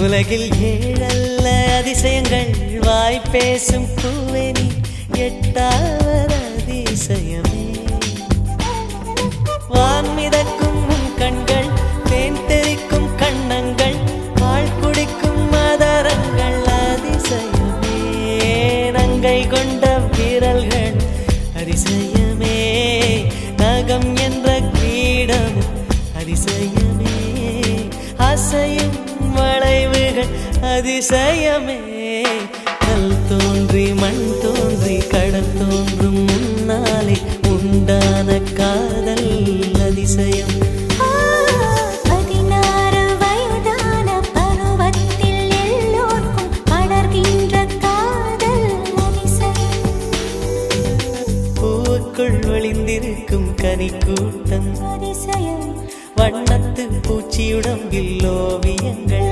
உலகில் ஏழல்ல அதிசயங்கள் வாய் பேசும் பூவெனி எட்டாவது அதிசயமே. வான் மிதக்கும் உன் கண்கள், தேன் தெறிக்கும் கண்ணங்கள், பால் குடிக்கும் மதரங்கள் அதிசயமே. நங்கை கொண்ட விரல்கள் அதிசயமே. நகம் என்ற கிரீடம் அதிசயமே. அசையும் வளைவுகள் அதிசயமே. கல் தோன்றி மண் தோன்றி கடல் தோன்றும் முன்னாலே உண்டான காதல் அதிசயம். 16 வயதான பருவத்தில் எல்லோருக்கும் படர்கின்ற காதல் அதிசயம். பூவுக்குள் ஒளிந்திருக்கும் கனிக்கூட்டம் அதிசயம். வண்ணத்து பூச்சியுடம்பில் ஓவியங்கள்